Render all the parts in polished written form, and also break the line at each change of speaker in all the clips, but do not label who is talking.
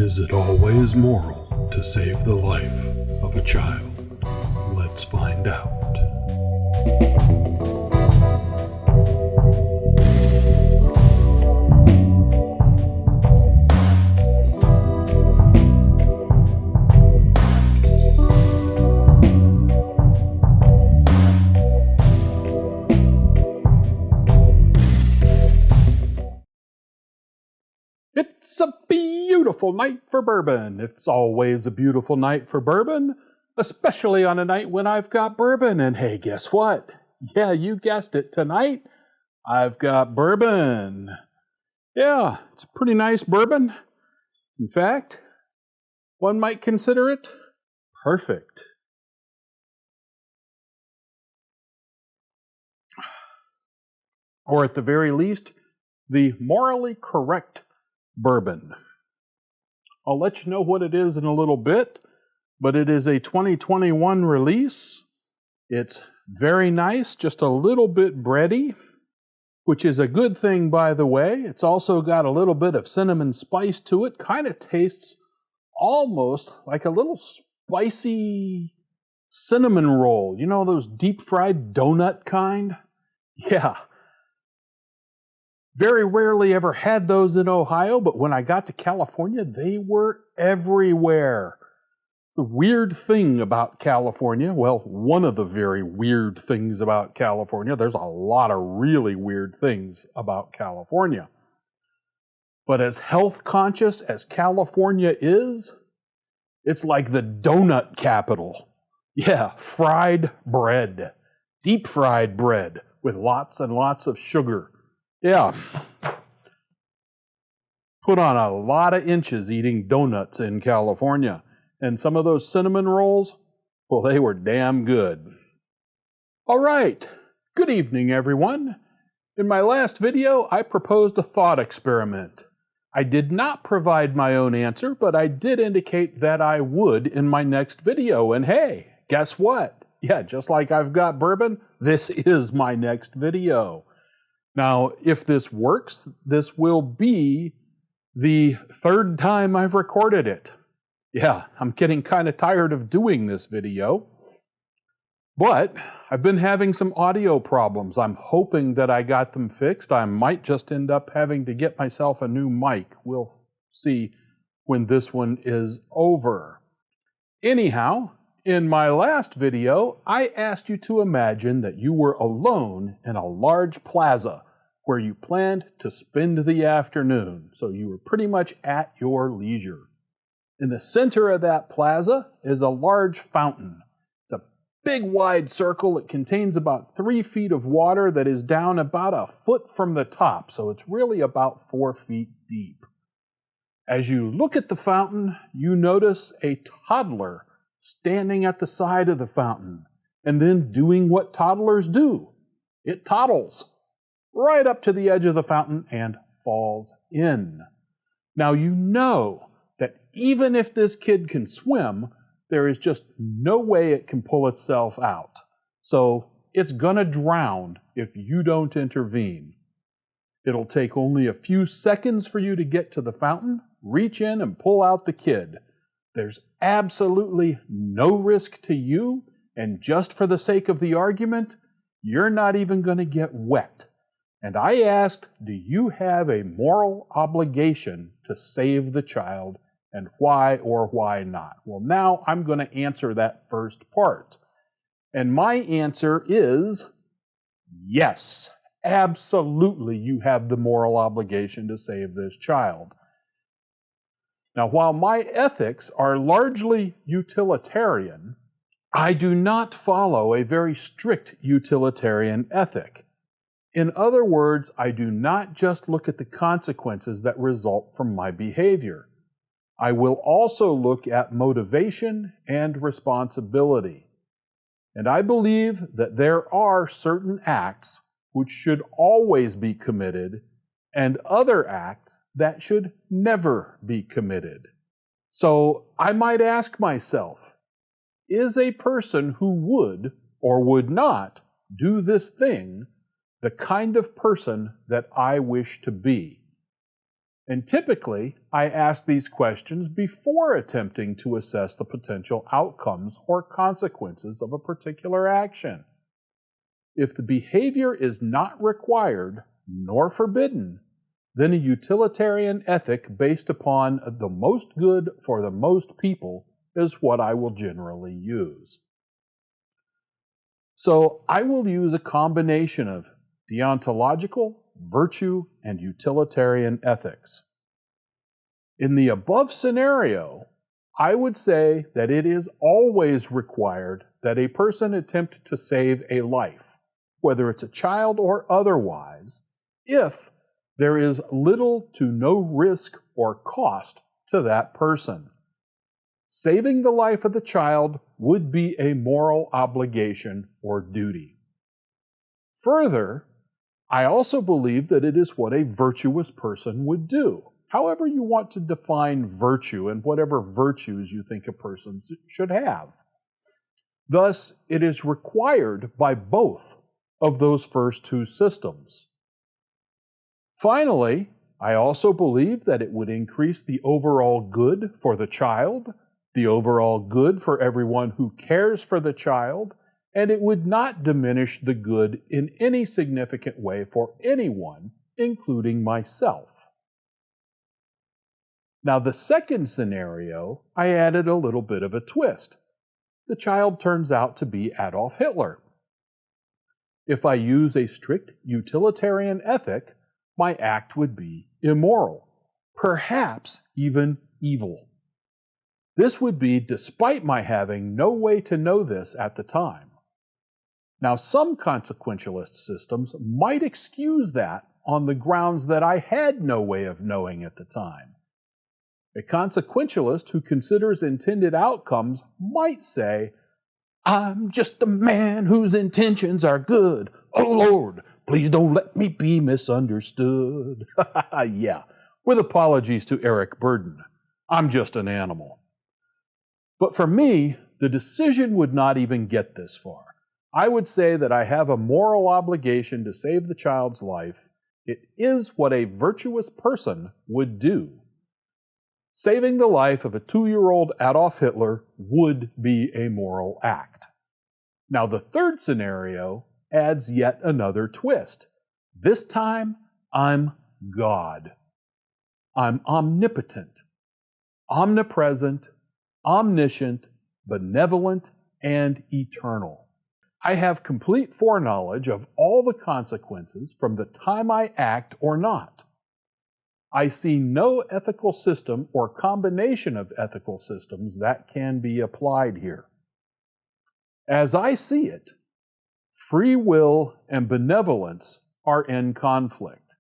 Is it always moral to save the life of a child? Let's find out.
It's a beautiful night for bourbon. It's always a beautiful night for bourbon, especially on a night when I've got bourbon. And hey, guess what? Yeah, you guessed it. Tonight, I've got bourbon. Yeah, it's a pretty nice bourbon. In fact, one might consider it perfect. Or at the very least, the morally correct bourbon. I'll let you know what it is in a little bit, but it is a 2021 release. It's very nice, just a little bit bready, which is a good thing, by the way. It's also got a little bit of cinnamon spice to it. Kind of tastes almost like a little spicy cinnamon roll. You know those deep fried donut kind? Yeah. Very rarely ever had those in Ohio, but when I got to California, they were everywhere. The weird thing about California, well, one of the very weird things about California, there's a lot of really weird things about California. But as health conscious as California is, it's like the donut capital. Yeah, fried bread, deep fried bread with lots and lots of sugar. Yeah. Put on a lot of inches eating donuts in California. And some of those cinnamon rolls, well, they were damn good. All right. Good evening, everyone. In my last video, I proposed a thought experiment. I did not provide my own answer, but I did indicate that I would in my next video. And hey, guess what? Yeah, just like I've got bourbon, this is my next video. Now, if this works, this will be the third time I've recorded it. Yeah, I'm getting kind of tired of doing this video. But I've been having some audio problems. I'm hoping that I got them fixed. I might just end up having to get myself a new mic. We'll see when this one is over. Anyhow, in my last video, I asked you to imagine that you were alone in a large plaza where you planned to spend the afternoon, so you were pretty much at your leisure. In the center of that plaza is a large fountain. It's a big wide circle. It contains about 3 feet of water that is down about a foot from the top, so it's really about 4 feet deep. As you look at the fountain, you notice a toddler standing at the side of the fountain, and then doing what toddlers do. It toddles right up to the edge of the fountain and falls in. Now you know that even if this kid can swim, there is just no way it can pull itself out. So it's gonna drown if you don't intervene. It'll take only a few seconds for you to get to the fountain, reach in and pull out the kid. There's absolutely no risk to you, and just for the sake of the argument, you're not even going to get wet. And I asked, do you have a moral obligation to save the child, and why or why not? Well, now I'm going to answer that first part. And my answer is yes, absolutely you have the moral obligation to save this child. Now, while my ethics are largely utilitarian, I do not follow a very strict utilitarian ethic. In other words, I do not just look at the consequences that result from my behavior. I will also look at motivation and responsibility. And I believe that there are certain acts which should always be committed and other acts that should never be committed. So I might ask myself, is a person who would or would not do this thing the kind of person that I wish to be? And typically, I ask these questions before attempting to assess the potential outcomes or consequences of a particular action. If the behavior is not required nor forbidden, then a utilitarian ethic based upon the most good for the most people is what I will generally use. So I will use a combination of deontological, virtue, and utilitarian ethics. In the above scenario, I would say that it is always required that a person attempt to save a life, whether it's a child or otherwise, if there is little to no risk or cost to that person. Saving the life of the child would be a moral obligation or duty. Further, I also believe that it is what a virtuous person would do. However you want to define virtue and whatever virtues you think a person should have. Thus, it is required by both of those first two systems. Finally, I also believe that it would increase the overall good for the child, the overall good for everyone who cares for the child, and it would not diminish the good in any significant way for anyone, including myself. Now, the second scenario, I added a little bit of a twist. The child turns out to be Adolf Hitler. If I use a strict utilitarian ethic, my act would be immoral, perhaps even evil. This would be despite my having no way to know this at the time. Now, some consequentialist systems might excuse that on the grounds that I had no way of knowing at the time. A consequentialist who considers intended outcomes might say, "I'm just a man whose intentions are good. Oh Lord, please don't let me be misunderstood." Yeah, with apologies to Eric Burden, I'm just an animal. But for me, the decision would not even get this far. I would say that I have a moral obligation to save the child's life. It is what a virtuous person would do. Saving the life of a 2-year-old Adolf Hitler would be a moral act. Now, the third scenario adds yet another twist. This time, I'm God. I'm omnipotent, omnipresent, omniscient, benevolent, and eternal. I have complete foreknowledge of all the consequences from the time I act or not. I see no ethical system or combination of ethical systems that can be applied here. As I see it, free will and benevolence are in conflict.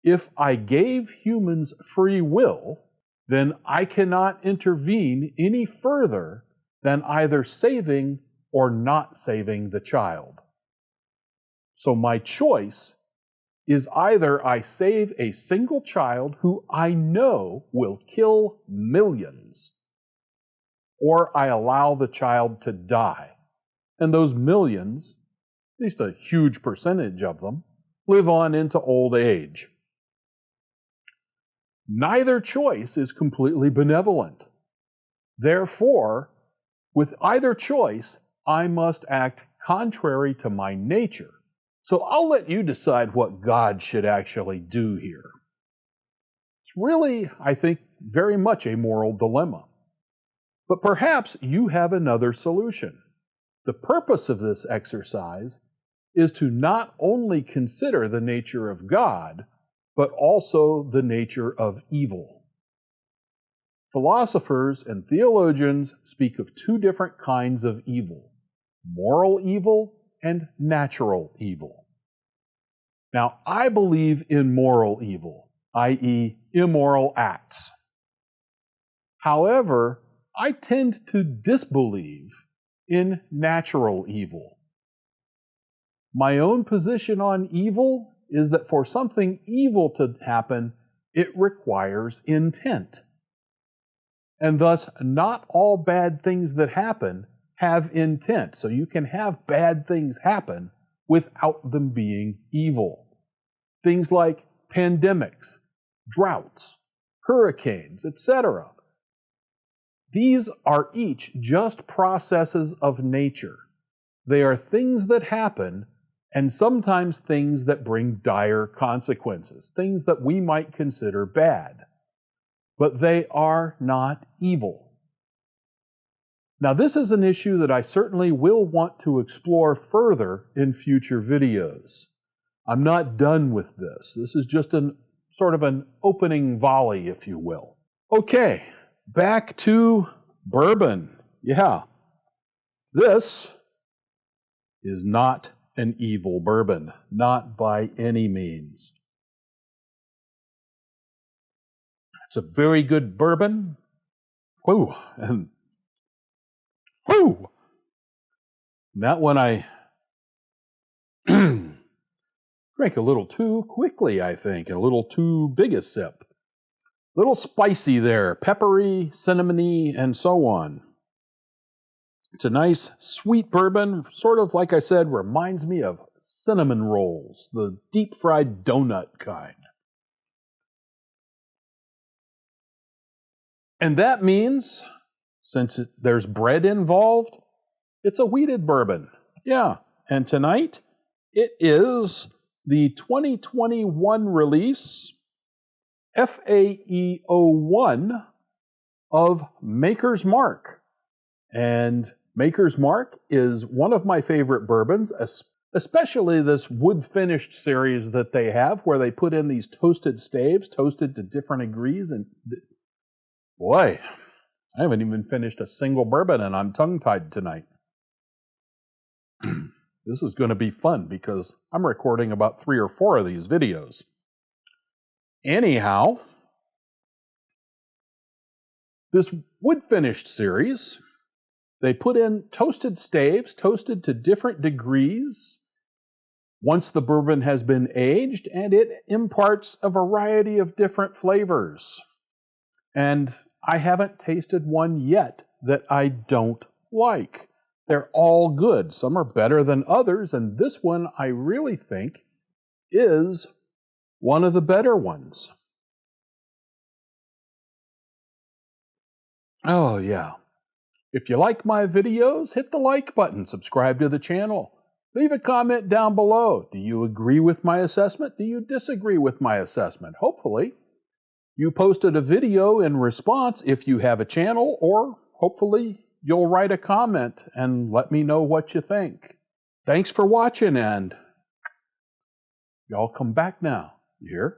If I gave humans free will, then I cannot intervene any further than either saving or not saving the child. So my choice is either I save a single child who I know will kill millions, or I allow the child to die. And those millions, at least a huge percentage of them, live on into old age. Neither choice is completely benevolent. Therefore, with either choice, I must act contrary to my nature. So I'll let you decide what God should actually do here. It's really, I think, very much a moral dilemma. But perhaps you have another solution. The purpose of this exercise is to not only consider the nature of God, but also the nature of evil. Philosophers and theologians speak of two different kinds of evil: moral evil and natural evil. Now, I believe in moral evil, i.e., immoral acts. However, I tend to disbelieve in natural evil. My own position on evil is that for something evil to happen, it requires intent. And thus, not all bad things that happen have intent. So you can have bad things happen without them being evil. Things like pandemics, droughts, hurricanes, etc. These are each just processes of nature. They are things that happen, and sometimes things that bring dire consequences, things that we might consider bad. But they are not evil. Now, this is an issue that I certainly will want to explore further in future videos. I'm not done with this. This is just sort of an opening volley, if you will. Okay, back to bourbon. Yeah, this is not an evil bourbon, not by any means. It's a very good bourbon. Whoa, and whoo! That one I drank a little too quickly, I think, and a little too big a sip. A little spicy there, peppery, cinnamony, and so on. It's a nice, sweet bourbon, sort of, like I said, reminds me of cinnamon rolls, the deep-fried donut kind. And that means, since there's bread involved, it's a wheated bourbon. Yeah, and tonight it is the 2021 release FAE01 of Maker's Mark. And Maker's Mark is one of my favorite bourbons, especially this wood-finished series that they have, where they put in these toasted staves, toasted to different degrees. And boy, I haven't even finished a single bourbon, and I'm tongue-tied tonight. This is going to be fun because I'm recording about 3 or 4 of these videos. Anyhow, this wood-finished series, they put in toasted staves, toasted to different degrees once the bourbon has been aged, and it imparts a variety of different flavors. And I haven't tasted one yet that I don't like. They're all good. Some are better than others, and this one I really think is one of the better ones. Oh yeah. If you like my videos, hit the like button, subscribe to the channel. Leave a comment down below. Do you agree with my assessment? Do you disagree with my assessment? Hopefully, you posted a video in response if you have a channel, or hopefully you'll write a comment and let me know what you think. Thanks for watching, and y'all come back now. You hear?